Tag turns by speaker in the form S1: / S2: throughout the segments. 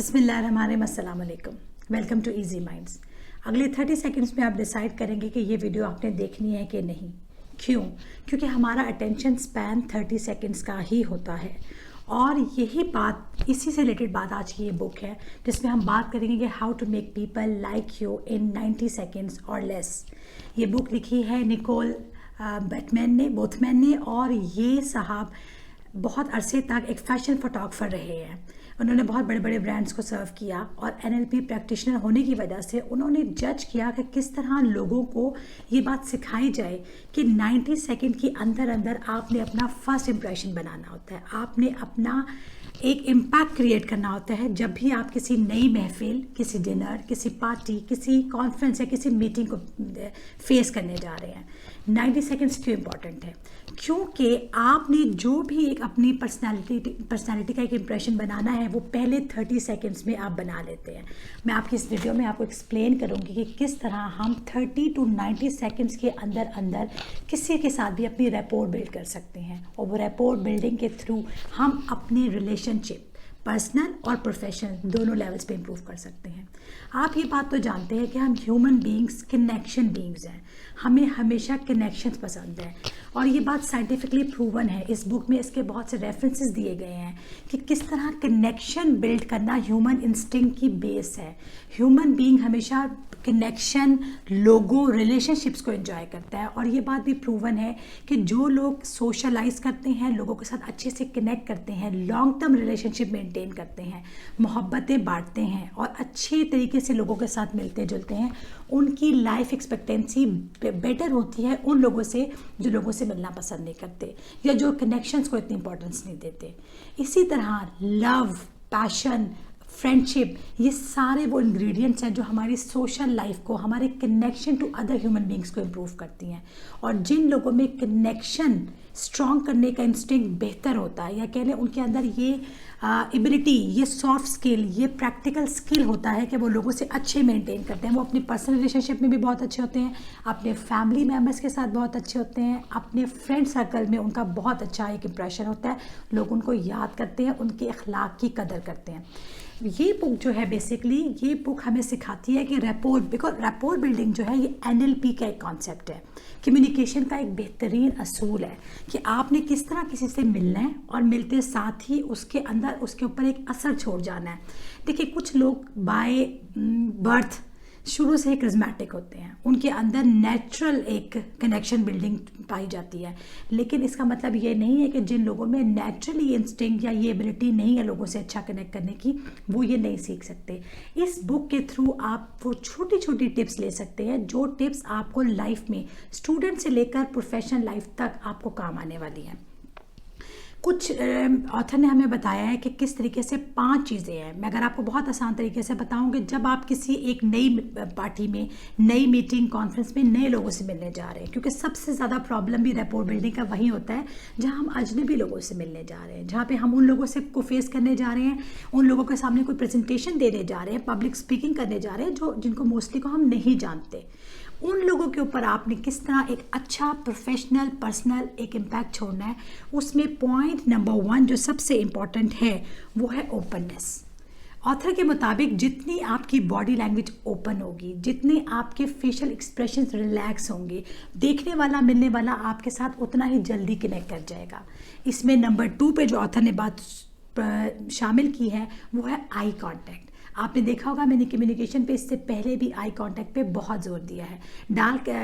S1: बिस्मिल्लाहिर्रहमानिर्रहीम, अस्सलाम वालेकुम। Welcome to easy minds. अगले 30 सेकंड्स में आप डिसाइड करेंगे कि ये वीडियो आपने देखनी है कि नहीं। क्यों? क्योंकि हमारा अटेंशन स्पैन 30 सेकंड्स का ही होता है और यही बात, इसी से रिलेटेड बात आज की ये बुक है जिसमें हम बात करेंगे कि how to make people like you in 90 seconds और लेस। ये बुक लिखी है निकोल बोथमैन ने और ये साहब बहुत अरसे तक एक फैशन फोटोग्राफर रहे हैं। उन्होंने बहुत बड़े बड़े ब्रांड्स को सर्व किया और NLP प्रैक्टिशनर होने की वजह से उन्होंने जज किया कि किस तरह लोगों को ये बात सिखाई जाए कि 90 सेकंड के अंदर अंदर आपने अपना फर्स्ट इम्प्रेशन बनाना होता है, आपने अपना एक इम्पैक्ट क्रिएट करना होता है। जब भी आप किसी नई महफिल, किसी डिनर, किसी पार्टी, किसी कॉन्फ्रेंस या किसी मीटिंग को फेस करने जा रहे हैं, 90 सेकंड्स क्यों इम्पॉर्टेंट है? क्योंकि आपने जो भी एक अपनी पर्सनालिटी का एक इम्प्रेशन बनाना है वो पहले 30 सेकंड्स में आप बना लेते हैं। मैं आपकी इस वीडियो में आपको एक्सप्लेन करूंगी कि किस तरह हम 30 to 90 सेकंड्स के अंदर अंदर किसी के साथ भी अपनी रैपोर्ट बिल्ड कर सकते हैं और वो रैपोर्ट बिल्डिंग के थ्रू हम अपनी रिलेशनशिप पर्सनल और प्रोफेशनल दोनों लेवल्स पे इम्प्रूव कर सकते हैं। आप ये बात तो जानते हैं कि हम ह्यूमन बीइंग्स कनेक्शन बीइंग्स हैं, हमें हमेशा कनेक्शंस पसंद है और ये बात साइंटिफिकली प्रूवन है। इस बुक में इसके बहुत से रेफरेंसेस दिए गए हैं कि किस तरह कनेक्शन बिल्ड करना ह्यूमन इंस्टिंक्ट की बेस है। ह्यूमन बीइंग हमेशा कनेक्शन, लोगों, रिलेशनशिप्स को एंजॉय करता है और ये बात भी प्रूवन है कि जो लोग सोशलाइज करते हैं, लोगों के साथ अच्छे से कनेक्ट करते हैं, लॉन्ग टर्म रिलेशनशिप मेंटेन करते हैं, मोहब्बतें बांटते हैं और अच्छे तरीके से लोगों के साथ मिलते जुलते हैं, उनकी लाइफ एक्सपेक्टेंसी बेटर होती है उन लोगों से जो लोगों से मिलना पसंद नहीं करते या जो कनेक्शंस को इतनी इंपॉर्टेंस नहीं देते। इसी तरह लव, पैशन, फ्रेंडशिप, ये सारे वो इंग्रेडिएंट्स हैं जो हमारी सोशल लाइफ को, हमारे connection to other human beings को इम्प्रूव करती हैं। और जिन लोगों में कनेक्शन स्ट्रॉन्ग करने का इंस्टिंक्ट बेहतर होता है या कह लें उनके अंदर ये एबिलिटी, ये सॉफ्ट स्किल, ये प्रैक्टिकल स्किल होता है कि वो लोगों से अच्छे मेंटेन करते हैं। वो अपनी पर्सनल रिलेशनशिप में भी बहुत अच्छे होते हैं, अपने फैमिली मेम्बर्स के साथ बहुत अच्छे होते हैं, अपने फ्रेंड सर्कल में उनका बहुत अच्छा एक इम्प्रेशन होता है, लोग उनको याद करते हैं, उनके अखलाक की कदर करते हैं। ये बुक जो है बेसिकली ये बुक हमें सिखाती है कि रैपोर्ट, बिकॉज रैपोर्ट बिल्डिंग जो है ये NLP का एक कॉन्सेप्ट है, कम्युनिकेशन का एक बेहतरीन असूल है कि आपने किस तरह किसी से मिलना है और मिलते साथ ही उसके अंदर उसके ऊपर एक असर छोड़ जाना है। देखिए, कुछ लोग बाय बर्थ शुरू से ही करिज्मेटिक होते हैं, उनके अंदर नेचुरल एक कनेक्शन बिल्डिंग पाई जाती है, लेकिन इसका मतलब ये नहीं है कि जिन लोगों में नेचुरली इंस्टिंक्ट या ये एबिलिटी नहीं है लोगों से अच्छा कनेक्ट करने की, वो ये नहीं सीख सकते। इस बुक के थ्रू आप वो छोटी छोटी टिप्स ले सकते हैं जो टिप्स आपको लाइफ में, स्टूडेंट से लेकर प्रोफेशनल लाइफ तक आपको काम आने वाली हैं। कुछ ऑथर ने हमें बताया है कि किस तरीके से 5 चीज़ें हैं। मैं अगर आपको बहुत आसान तरीके से बताऊं कि जब आप किसी एक नई पार्टी में, नई मीटिंग, कॉन्फ्रेंस में नए लोगों से मिलने जा रहे हैं, क्योंकि सबसे ज़्यादा प्रॉब्लम भी रैपोर्ट बिल्डिंग का वही होता है जहां हम अजनबी लोगों से मिलने जा रहे हैं, जहाँ पे हम उन लोगों से को फेस करने जा रहे हैं, उन लोगों के सामने कोई प्रेजेंटेशन देने जा रहे हैं, पब्लिक स्पीकिंग करने जा रहे हैं जिनको मोस्टली को हम नहीं जानते। उन लोगों के ऊपर आपने किस तरह एक अच्छा प्रोफेशनल, पर्सनल एक इम्पैक्ट छोड़ना है। उसमें पॉइंट नंबर 1 जो सबसे इम्पॉर्टेंट है वो है ओपननेस। ऑथर के मुताबिक जितनी आपकी बॉडी लैंग्वेज ओपन होगी, जितने आपके फेशियल एक्सप्रेशंस रिलैक्स होंगे, देखने वाला, मिलने वाला आपके साथ उतना ही जल्दी कनेक्ट कर जाएगा। इसमें नंबर 2 पे जो ऑथर ने बात शामिल की है वो है आई कॉन्टैक्ट। आपने देखा होगा मैंने कम्युनिकेशन पे इससे पहले भी आई कांटेक्ट पे बहुत जोर दिया है।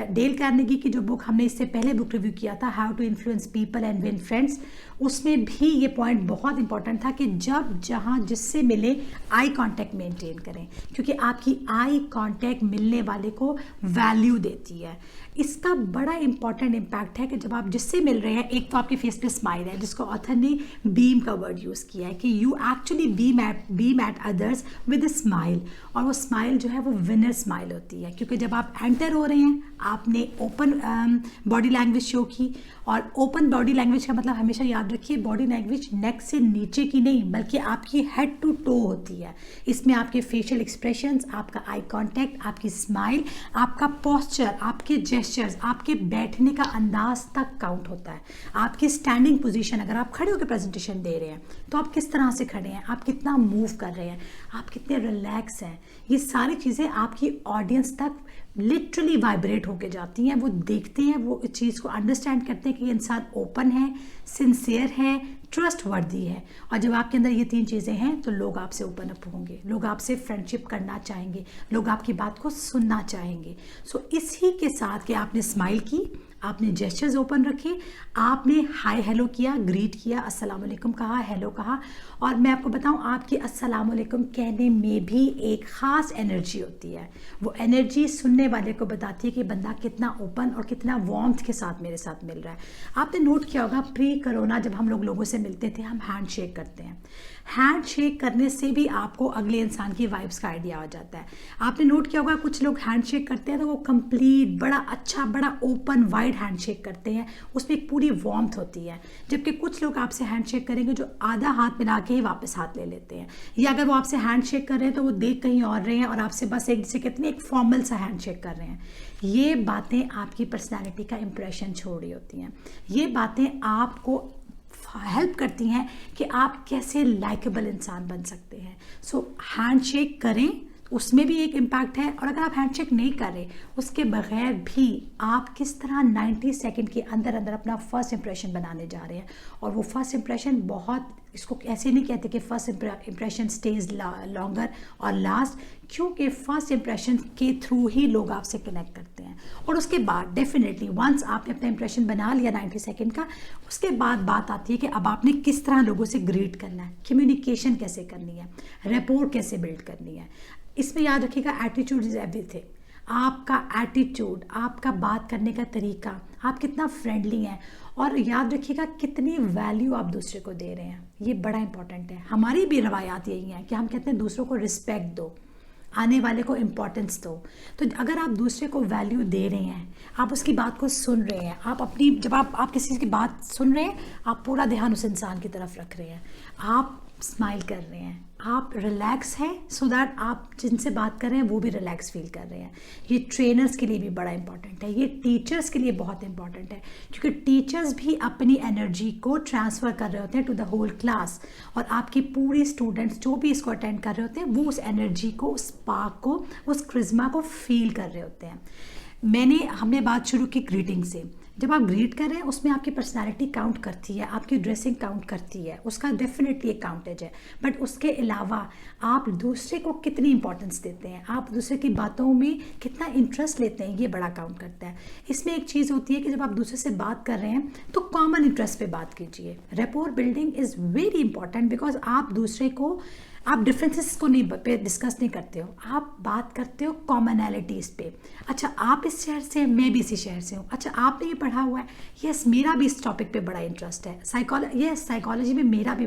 S1: डेल कार्नेगी की जो बुक हमने इससे पहले बुक रिव्यू किया था, how to influence people and win friends, उसमें भी ये पॉइंट बहुत इंपॉर्टेंट था कि जब जहाँ जिससे मिले आई कांटेक्ट मेंटेन करें, क्योंकि आपकी आई कांटेक्ट मिलने वाले को वैल्यू देती है। इसका बड़ा इंपॉर्टेंट इम्पैक्ट है कि जब आप जिससे मिल रहे हैं, एक तो आपके फेस पे स्माइल है जिसको ऑथर ने बीम का वर्ड यूज़ किया है कि you actually beam at others with with smile, और वो स्माइल जो है वो विनर स्माइल होती है, क्योंकि जब आप एंटर हो रहे हैं आपने ओपन बॉडी लैंग्वेज शो की। और ओपन बॉडी लैंग्वेज का मतलब हमेशा याद रखिए, बॉडी लैंग्वेज नेक से नीचे की नहीं बल्कि आपकी हेड टू टो होती है। इसमें आपके फेशियल एक्सप्रेशंस, आपका आई कांटेक्ट, आपकी स्माइल, आपका पोस्चर, आपके जेस्चर्स, आपके बैठने का अंदाज तक काउंट होता है। आपकी स्टैंडिंग पोजीशन, अगर आप खड़े होकर प्रेजेंटेशन दे रहे हैं तो आप किस तरह से खड़े हैं, आप कितना मूव कर रहे हैं, आप कितने रिलैक्स हैं, ये सारी चीज़ें आपकी ऑडियंस तक लिटरली वाइब्रेट होके जाती हैं। वो देखते हैं, वो इस चीज़ को अंडरस्टैंड करते हैं कि ये इंसान ओपन है, सिंसियर है, ट्रस्ट वर्दी है। और जब आपके अंदर ये 3 चीज़ें हैं तो लोग आपसे ओपन अप होंगे, लोग आपसे फ्रेंडशिप करना चाहेंगे, लोग आपकी बात को सुनना चाहेंगे। सो इसी के साथ कि आपने स्माइल की, आपने जेस्चर्स ओपन रखे, आपने हाय हेलो किया, ग्रीट किया, अस्सलाम वालेकुम कहा, हेलो कहा। और मैं आपको बताऊं, आपकी अस्सलाम वालेकुम कहने में भी एक ख़ास एनर्जी होती है। वो एनर्जी सुनने वाले को बताती है कि बंदा कितना ओपन और कितना वार्मथ के साथ मेरे साथ मिल रहा है। आपने नोट किया होगा, प्री कोरोना जब हम लोगों से मिलते थे, हम हैंड शेक करते हैं। हैंड शेक करने से भी आपको अगले इंसान की वाइब्स का आइडिया आ जाता है। आपने नोट किया होगा, कुछ लोग हैंड शेक करते हैं तो वो कंप्लीट बड़ा अच्छा, बड़ा ओपन वाइड हैंड शेक करते हैं, उसमें एक पूरी वार्मथ होती है। जबकि कुछ लोग आपसे हैंड शेक करेंगे जो आधा हाथ मिला के ही वापस हाथ ले लेते हैं, या अगर वो आपसे हैंड शेक कर रहे हैं तो वो देख कहीं और रहे हैं और आपसे बस एक जैसे कहते हैं एक फॉर्मल सा हैंड शेक कर रहे हैं। ये बातें आपकी पर्सनैलिटी का इंप्रेशन छोड़ रही होती हैं। ये बातें आपको हेल्प करती हैं कि आप कैसे लाइकेबल इंसान बन सकते हैं। सो हैंडशेक करें, उसमें भी एक इम्पैक्ट है। और अगर आप हैंडशेक नहीं कर रहे, उसके बगैर भी आप किस तरह 90 सेकंड के अंदर अंदर अपना फर्स्ट इंप्रेशन बनाने जा रहे हैं। और वो फर्स्ट इंप्रेशन बहुत, इसको ऐसे नहीं कहते कि फर्स्ट इंप्रेशन स्टेज लॉन्गर और लास्ट, क्योंकि फर्स्ट इंप्रेशन के थ्रू ही लोग आपसे कनेक्ट करते हैं। और उसके बाद डेफिनेटली वंस आपने अपना इंप्रेशन बना लिया 90 सेकंड का, उसके बाद बात आती है कि अब आपने किस तरह लोगों से ग्रीट करना है, कम्युनिकेशन कैसे करनी है, रेपोर कैसे बिल्ड करनी है। इसमें याद रखिएगा, एटीट्यूड इज एवरीथिंग। आपका एटीट्यूड, आपका बात करने का तरीका, आप कितना फ्रेंडली हैं, और याद रखिएगा कितनी वैल्यू आप दूसरे को दे रहे हैं, ये बड़ा इंपॉर्टेंट है। हमारी भी रवायात यही है कि हम कहते हैं दूसरों को रिस्पेक्ट दो, आने वाले को इम्पोर्टेंस दो। तो अगर आप दूसरे को वैल्यू दे रहे हैं, आप उसकी बात को सुन रहे हैं, आप अपनी, जब आप किसी की बात सुन रहे हैं, आप पूरा ध्यान उस इंसान की तरफ रख रहे हैं, आप स्माइल कर रहे हैं, आप रिलैक्स हैं, सो दैट आप जिनसे बात कर रहे हैं वो भी रिलैक्स फील कर रहे हैं। ये ट्रेनर्स के लिए भी बड़ा इंपॉर्टेंट है, ये टीचर्स के लिए बहुत इंपॉर्टेंट है, क्योंकि टीचर्स भी अपनी एनर्जी को ट्रांसफ़र कर रहे होते हैं टू द होल क्लास। और आपकी पूरी स्टूडेंट्स जो भी इसको अटेंड कर रहे होते हैं, वो उस एनर्जी को, उस स्पार्क को, उस क्रिज्मा को फील कर रहे होते हैं। हमने बात शुरू की ग्रीटिंग से। जब आप ग्रीट कर रहे हैं, उसमें आपकी पर्सनालिटी काउंट करती है, आपकी ड्रेसिंग काउंट करती है, उसका डेफिनेटली एक काउंटेज है। बट उसके अलावा आप दूसरे को कितनी इंपॉर्टेंस देते हैं, आप दूसरे की बातों में कितना इंटरेस्ट लेते हैं, ये बड़ा काउंट करता है। इसमें एक चीज़ होती है कि जब आप दूसरे से बात कर रहे हैं तो कॉमन इंटरेस्ट पे बात कीजिए। Rapport building is very important, because आप दूसरे को, आप डिफरेंसेस को नहीं पे डिस्कस नहीं करते हो, आप बात करते हो कॉमनैलिटीज़ पे। अच्छा, आप इस शहर से हैं, मैं भी इसी शहर से हूँ। अच्छा, आपने ये पढ़ा हुआ है, यस मेरा भी इस टॉपिक पे बड़ा इंटरेस्ट है, साइकोलॉजी में मेरा भी।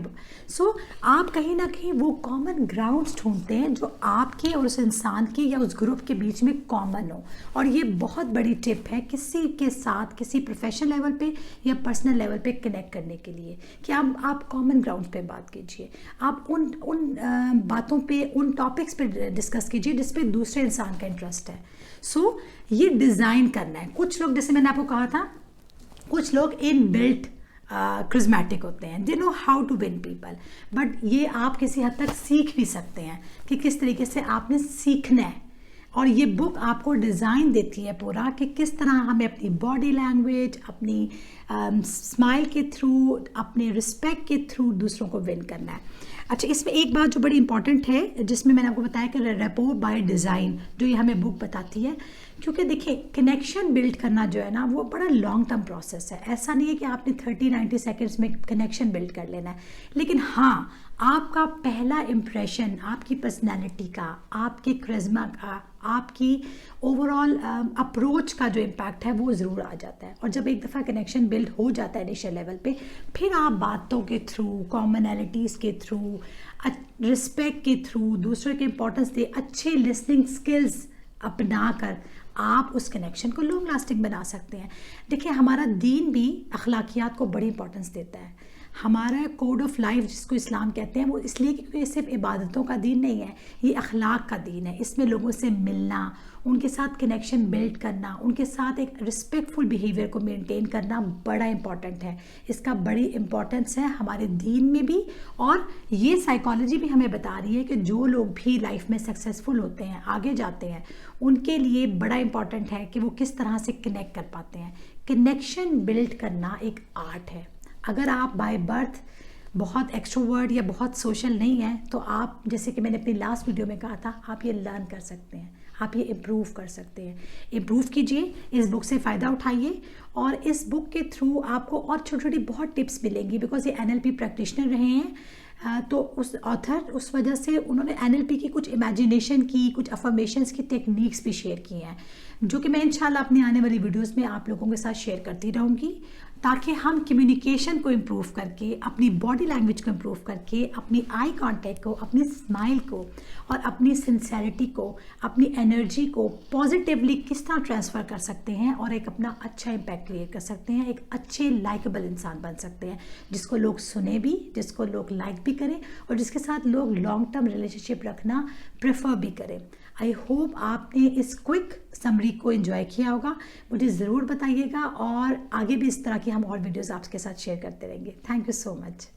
S1: सो आप कहीं ना कहीं वो कॉमन ग्राउंड्स ढूंढते हैं जो आपके और उस इंसान के या उस ग्रुप के बीच में कॉमन हो। और ये बहुत बड़ी टिप है किसी के साथ, किसी प्रोफेशनल लेवल पे या पर्सनल लेवल पे कनेक्ट करने के लिए, कि आप कॉमन ग्राउंड पे बात कीजिए, आप उन बातों पे, उन टॉपिक्स पे डिस्कस कीजिए जिस पे दूसरे इंसान का इंटरेस्ट है। सो ये डिज़ाइन करना है। कुछ लोग, जैसे मैंने आपको कहा था, कुछ लोग इन बिल्ट क्रिज्मेटिक होते हैं, they know how to win people. But ये आप किसी हद तक सीख भी सकते हैं कि किस तरीके से आपने सीखना है। और ये बुक आपको डिज़ाइन देती है पूरा कि किस तरह हमें अपनी बॉडी लैंग्वेज, अपनी स्माइल के थ्रू, अपने रिस्पेक्ट के थ्रू दूसरों को विन करना है। अच्छा, इसमें एक बात जो बड़ी इंपॉर्टेंट है, जिसमें मैंने आपको बताया कि रेपोर बाय डिज़ाइन, जो ये हमें बुक बताती है क्योंकि देखिए कनेक्शन बिल्ड करना जो है ना वो बड़ा लॉन्ग टर्म प्रोसेस है। ऐसा नहीं है कि आपने 30-90 सेकेंड्स में कनेक्शन बिल्ड कर लेना है, लेकिन हाँ आपका पहला इम्प्रेशन आपकी पर्सनैलिटी का, आपके करिश्मा का, आपकी ओवरऑल अप्रोच का जो इम्पैक्ट है वो ज़रूर आ जाता है। और जब एक दफ़ा कनेक्शन बिल्ड हो जाता है इनिशियल लेवल पे, फिर आप बातों के थ्रू, कॉमनैलिटीज़ के थ्रू, रिस्पेक्ट के थ्रू, दूसरे के इम्पोर्टेंस दे, अच्छे लिसनिंग स्किल्स अपना कर आप उस कनेक्शन को लॉन्ग लास्टिंग बना सकते हैं। देखिए हमारा दीन भी अखलाकियात को बड़ी इंपॉर्टेंस देता है। हमारा कोड ऑफ लाइफ जिसको इस्लाम कहते हैं वो इसलिए क्योंकि ये सिर्फ इबादतों का दीन नहीं है, ये अखलाक का दीन है। इसमें लोगों से मिलना, उनके साथ कनेक्शन बिल्ड करना, उनके साथ एक रिस्पेक्टफुल बिहेवियर को मेंटेन करना बड़ा इंपॉर्टेंट है। इसका बड़ी इंपॉर्टेंस है हमारे दीन में भी, और ये साइकोलॉजी भी हमें बता रही है कि जो लोग भी लाइफ में सक्सेसफुल होते हैं, आगे जाते हैं, उनके लिए बड़ा इंपॉर्टेंट है कि वो किस तरह से कनेक्ट कर पाते हैं। कनेक्शन बिल्ड करना एक आर्ट है। अगर आप बाय बर्थ बहुत एक्सट्रोवर्ट या बहुत सोशल नहीं है तो आप, जैसे कि मैंने अपनी लास्ट वीडियो में कहा था, आप ये लर्न कर सकते हैं, आप ये इम्प्रूव कर सकते हैं। इम्प्रूव कीजिए, इस बुक से फ़ायदा उठाइए, और इस बुक के थ्रू आपको और छोटी छोटी बहुत टिप्स मिलेंगी। बिकॉज ये NLP प्रैक्टिशनर रहे हैं, तो उस ऑथर, उस वजह से उन्होंने NLP की कुछ इमेजिनेशन की, कुछ अफर्मेशंस की टेक्निक्स भी शेयर की हैं, जो कि मैं इंशाल्लाह अपनी आने वाली वीडियोस में आप लोगों के साथ शेयर करती रहूँगी, ताकि हम कम्युनिकेशन को इम्प्रूव करके, अपनी बॉडी लैंग्वेज को इम्प्रूव करके, अपनी आई कांटेक्ट को, अपनी स्माइल को और अपनी सिंसेरिटी को, अपनी एनर्जी को पॉजिटिवली किस तरह ट्रांसफ़र कर सकते हैं और एक अपना अच्छा इम्पैक्ट क्रिएट कर सकते हैं, एक अच्छे लाइकेबल इंसान बन सकते हैं, जिसको लोग सुने भी, जिसको लोग लाइक भी करें और जिसके साथ लोग लॉन्ग टर्म रिलेशनशिप रखना प्रेफर भी करें। आई होप आपने इस क्विक समरी को एंजॉय किया होगा। मुझे ज़रूर बताइएगा, और आगे भी इस तरह की हम और वीडियोज़ आपके साथ शेयर करते रहेंगे। Thank you so much.